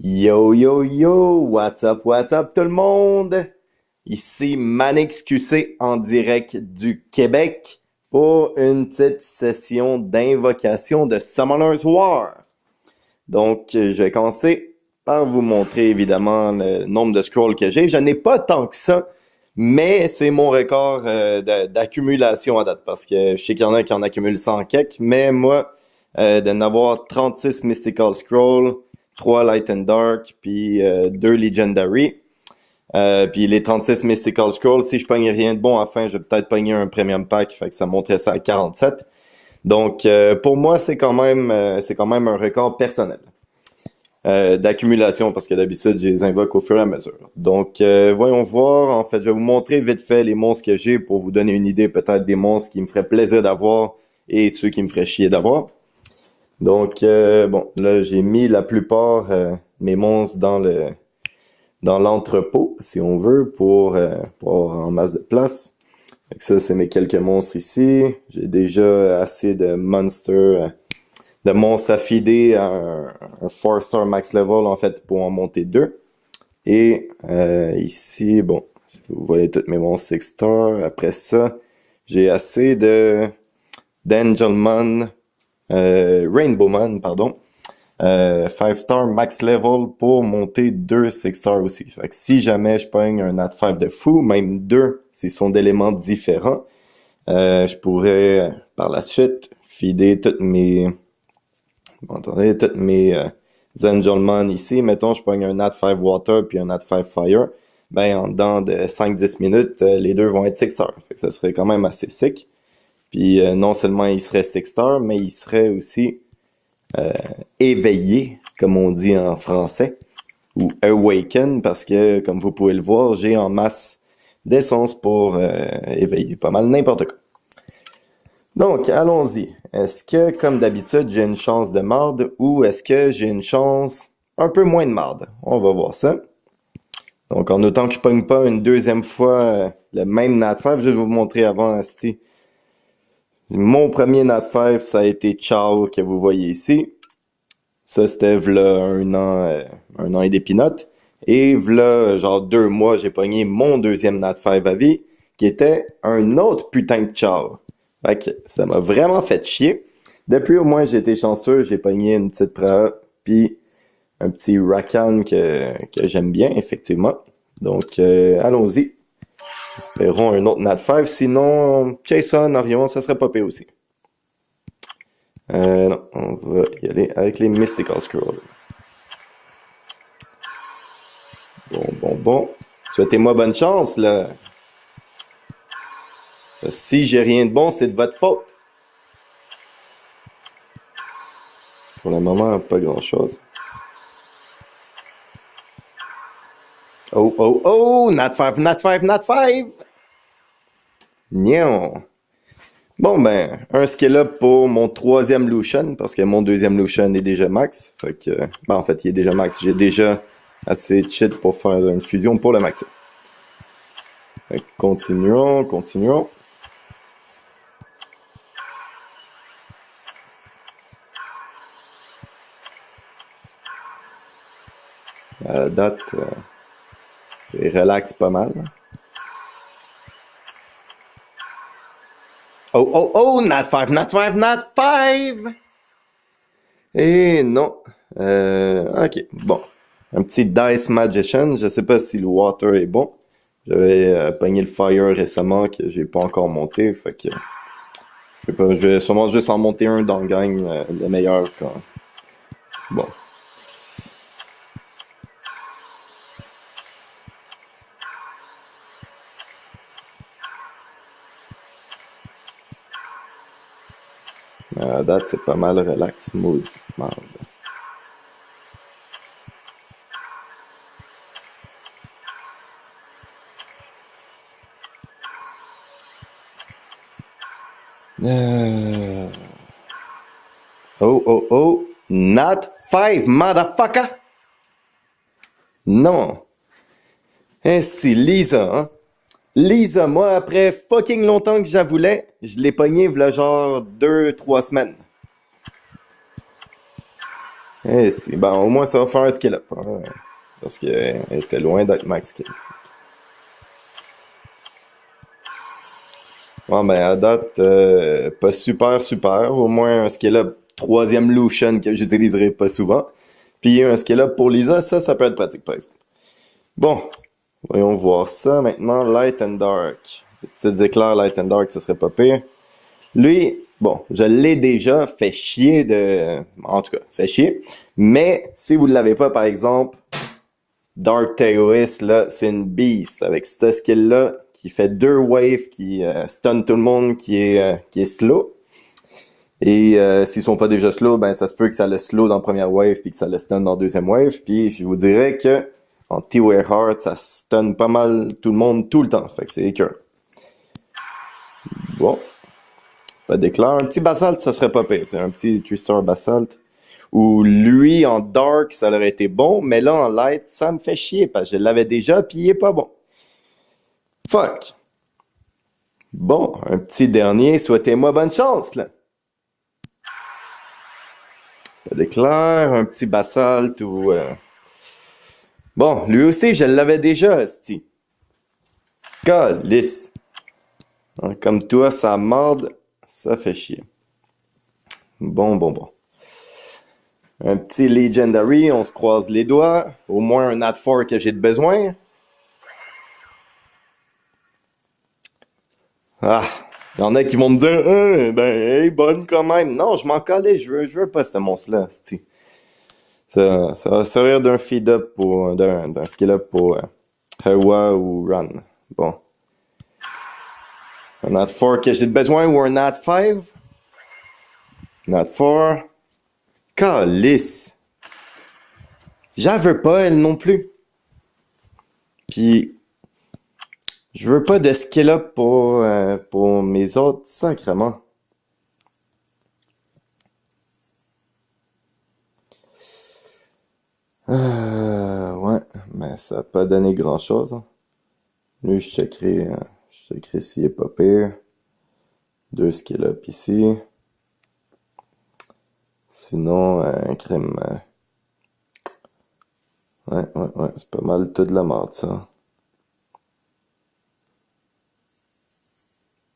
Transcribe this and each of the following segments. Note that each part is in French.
Yo yo yo, what's up tout le monde? Ici Manix QC en direct du Québec pour une petite session d'invocation de Summoner's War. Donc, je vais commencer par vous montrer évidemment le nombre de scrolls que j'ai. Je n'ai pas tant que ça, mais c'est mon record d'accumulation à date parce que je sais qu'il y en a qui en accumulent 100 quelques, mais moi, d'en avoir 36 Mystical Scrolls, 3 Light and Dark, puis 2 Legendary. Puis les 36 Mystical Scrolls, si je pogne rien de bon à la fin, je vais peut-être pogner un Premium Pack, fait que ça montrait ça à 47. Donc pour moi, c'est quand même un record personnel d'accumulation parce que d'habitude, je les invoque au fur et à mesure. Donc voyons voir. En fait, je vais vous montrer vite fait les monstres que j'ai pour vous donner une idée peut-être des monstres qui me feraient plaisir d'avoir et ceux qui me feraient chier d'avoir. Donc, bon, là, j'ai mis la plupart mes monstres dans l'entrepôt, si on veut, pour avoir en masse de place. Fait que ça, c'est mes quelques monstres ici. J'ai déjà assez de de monstres à feeder à un 4-star max level, en fait, pour en monter 2. Et ici, bon, vous voyez tous mes monstres 6-star. Après ça, j'ai assez d'Angelmon, Rainbowman, pardon. 5-star max level pour monter 2 6-star aussi. Fait que si jamais je pogne un Nat 5 de fou, même 2, s'ils sont d'éléments différents, je pourrais par la suite feeder toutes mes Angelmon ici. Mettons, je pogne un Nat 5 Water puis un Nat 5 Fire. Ben, en dedans de 5-10 minutes, les deux vont être 6-star. Fait que ça serait quand même assez sick. Puis non seulement ils seraient 6-star, mais ils seraient aussi éveillé, comme on dit en français, ou awaken, parce que, comme vous pouvez le voir, j'ai en masse d'essence pour éveiller pas mal n'importe quoi. Donc, allons-y. Est-ce que, comme d'habitude, j'ai une chance de marde ou est-ce que j'ai une chance un peu moins de marde? On va voir ça. Donc, en autant que je pogne pas une deuxième fois le même Nat 5, je vais vous montrer avant, Asti. Mon premier Nat 5, ça a été Ciao, que vous voyez ici. Ça, c'était v'là un an et des pinottes. Et v'là, genre 2 mois, j'ai pogné mon deuxième Nat 5 à vie, qui était un autre putain de Ciao. Fait que ça m'a vraiment fait chier. Depuis, au moins, j'ai été chanceux, j'ai pogné une petite Praha, puis un petit Rakan que j'aime bien, effectivement. Donc, allons-y. Espérons un autre Nat 5. Sinon, Jason, Orion, ça serait pas pire aussi. Non, on va y aller avec les Mystical Scrolls. Bon. Souhaitez-moi bonne chance, là. Si j'ai rien de bon, c'est de votre faute. Pour le moment, pas grand-chose. Oh, Nat 5, Nat 5, Nat 5! Nion! Bon, ben, un skill up pour mon troisième Lucian, parce que mon deuxième Lucian est déjà max. Fait que, ben, en fait, il est déjà max. J'ai déjà assez de shit pour faire une fusion pour le max. Fait que continuons. À la date, je relaxe pas mal. Oh, Nat 5, Nat 5, Nat 5! Et non. Ok, bon. Un petit Dice Magician. Je sais pas si le Water est bon. J'avais pogné le Fire récemment que j'ai pas encore monté. Fait que je sais pas, je vais sûrement juste en monter un dans le gang, le meilleur quand. Bon. À date, c'est pas mal relax, mood. Merde. Oh. Not 5, motherfucker! Non. C'est Lisa, hein? Lisa, moi, après fucking longtemps que je la voulais, je l'ai pogné v'là genre 2-3 semaines. Eh, si, ben, au moins, ça va faire un skill up, hein, parce qu'elle était loin d'être max skill. Bon, ben, à date, pas super, super. Au moins, un skill up troisième Lucian que j'utiliserai pas souvent. Puis un skill up pour Lisa, ça peut être pratique, par exemple. Bon, voyons voir ça maintenant. Light and Dark. Les petites éclairs Light and Dark, ça serait pas pire. Lui, bon, je l'ai déjà fait chier de... En tout cas, fait chier. Mais si vous ne l'avez pas, par exemple, Dark Terrorist, là, c'est une beast avec ce skill-là qui fait 2 waves, qui stun tout le monde, qui est slow. Et s'ils sont pas déjà slow, ben ça se peut que ça le slow dans la première wave puis que ça le stun dans la deuxième wave. Puis je vous dirais que en T-Wear Heart, ça stun pas mal tout le monde tout le temps. Fait que c'est écœur. Bon. Pas d'éclair. Un petit basalt, ça serait pas pire. Un petit 3-star basalt. Ou lui en dark, ça aurait été bon, mais là en light, ça me fait chier parce que je l'avais déjà puis il est pas bon. Fuck. Bon, un petit dernier, souhaitez-moi bonne chance là. Pas d'éclair, un petit basalt ou bon, lui aussi, je l'avais déjà, esti. Calice. Hein, comme toi, ça morde, ça fait chier. Bon, bon, bon. Un petit Legendary, on se croise les doigts. Au moins un Nat 4 que j'ai de besoin. Ah, il y en a qui vont me dire, ben, hey, bonne quand même. Non, je m'en calais, je veux pas ce monstre-là, esti. Ça va servir d'un feed-up pour, d'un skill-up pour Hawa ou Run. Bon. Un Nat 4 que j'ai de besoin ou un Nat 5? Nat 4. Calice. J'en veux pas, elle non plus. Puis, je veux pas de skill-up pour mes autres sacrements. Ouais, mais ça a pas donné grand-chose. Hein. Lui, je checkerai s'il est pas pire. 2 skill-up ici. Sinon, un crime... ouais, c'est pas mal tout de la merde, ça.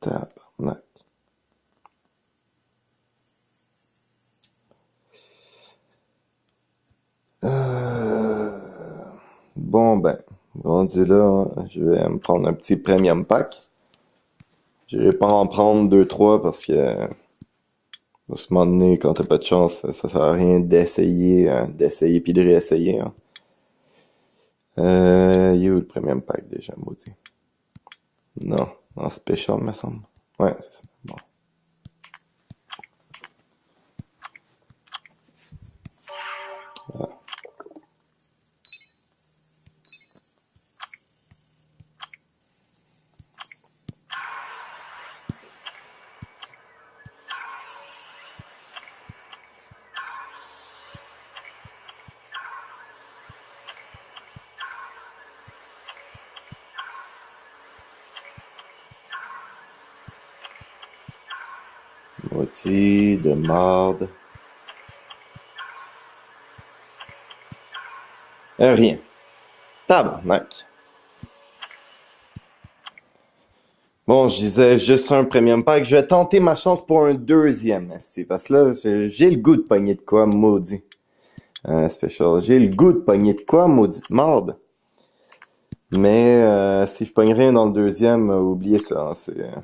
Tabarnak. Bon, ben, rendu là, je vais me prendre un petit premium pack. Je vais pas en prendre 2-3 parce que, à ce moment donné, quand t'as pas de chance, ça sert à rien d'essayer puis de réessayer. Hein. Il est où le premium pack déjà, maudit? Non, en special, me semble. Ouais, c'est ça. Bon. Maudit de marde. Rien. Tabarnak. Bon, je disais juste un premium pack. Je vais tenter ma chance pour un deuxième, esti, parce que là, j'ai le goût de pogner de quoi, maudit. Special. J'ai le goût de pogner de quoi, maudite marde. Mais si je pogne rien dans le deuxième, oubliez ça. Hein,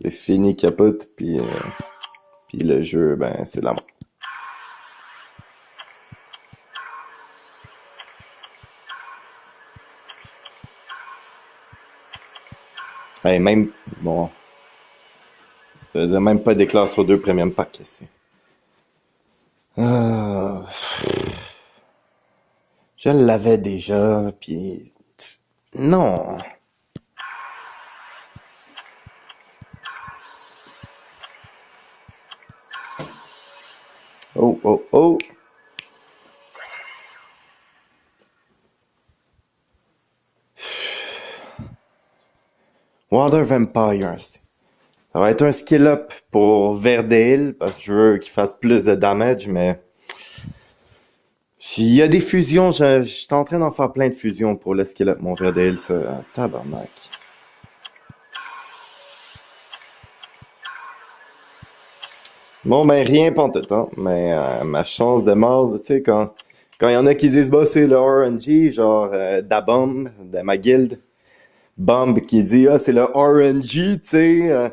c'est fini capote, puis le jeu, ben, c'est la mort. Hey, même, bon, je veux dire, même pas d'éclair sur 2 premium packs ici. Ah, je l'avais déjà, puis non. Oh, oh, oh. Water Vampire. Ça va être un skill up pour Verdale parce que je veux qu'il fasse plus de damage, mais Puis il y a des fusions, j'étais en train d'en faire plein de fusions pour le Skill Up mon Verdale, ça. Tabarnak. Bon, ben rien pantoute, hein. Mais ma chance de mort, tu sais, quand il y en a qui disent, bah, c'est le RNG, genre Dabomb, de ma guilde. Bomb qui dit, ah, c'est le RNG, tu sais.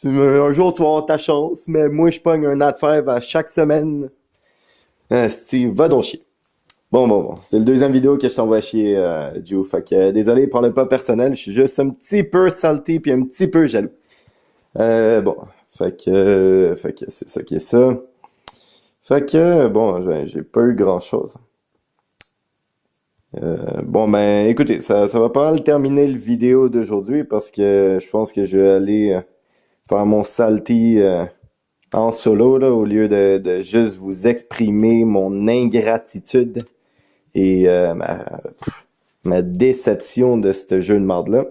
Un jour, tu vas avoir ta chance, mais moi, je pogne un Nat 5 à chaque semaine. Steve, va donc chier. Bon. C'est le deuxième vidéo que je t'envoie chier, Joe. Fait que, désolé, prends-le pas personnel. Je suis juste un petit peu salty puis un petit peu jaloux. Bon. Fait que c'est ça qui est ça. Fait que, bon, j'ai pas eu grand-chose. Bon, ben, écoutez, ça va pas mal terminer le vidéo d'aujourd'hui parce que je pense que je vais aller faire mon salty en solo, là, au lieu de juste vous exprimer mon ingratitude et ma déception de ce jeu de marde-là.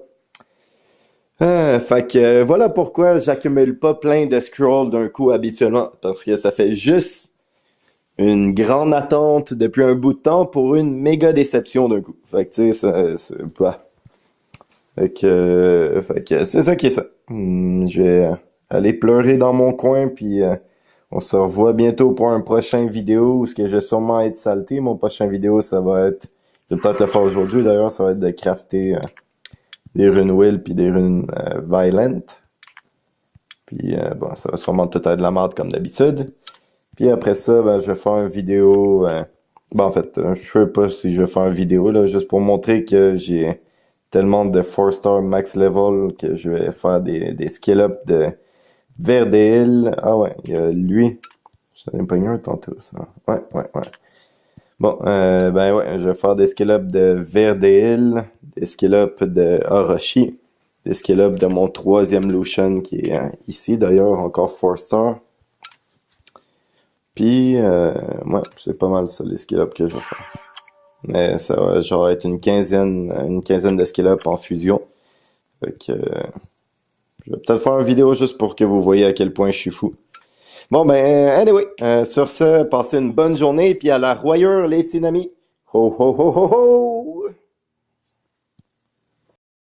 Fait que voilà pourquoi j'accumule pas plein de scrolls d'un coup habituellement, parce que ça fait juste une grande attente depuis un bout de temps pour une méga déception d'un coup. Fait que tu sais, c'est pas. Fait que c'est ça qui est ça. Je vais aller pleurer dans mon coin, puis on se revoit bientôt pour un prochain vidéo où ce que je vais sûrement être salté. Mon prochain vidéo, ça va être, je vais peut-être le faire aujourd'hui d'ailleurs, ça va être de crafter des runes will puis des runes violent. Puis bon, ça va sûrement tout être de la merde comme d'habitude. Puis après ça, ben, je vais faire une vidéo. Ben en fait, je sais pas si je vais faire une vidéo là, juste pour montrer que j'ai tellement de 4-star max level que je vais faire des skill-up de Verdale. Ah ouais, il y a lui. Je t'en ai pas eu un tantôt, ça. Ouais. Bon, ben ouais, je vais faire des skill-up de Verdale, des skill-up de Orochi, des skill-up de mon troisième Lucian qui est ici d'ailleurs, encore 4-star. Puis, ouais, c'est pas mal ça, les skill-up que je vais faire. Mais ça va genre être une quinzaine de skill-up en fusion. Fait que, je vais peut-être faire une vidéo juste pour que vous voyez à quel point je suis fou. Bon, ben, anyway, sur ce, passez une bonne journée, puis à la royeur, les petits amis. Ho, ho, ho, ho, ho!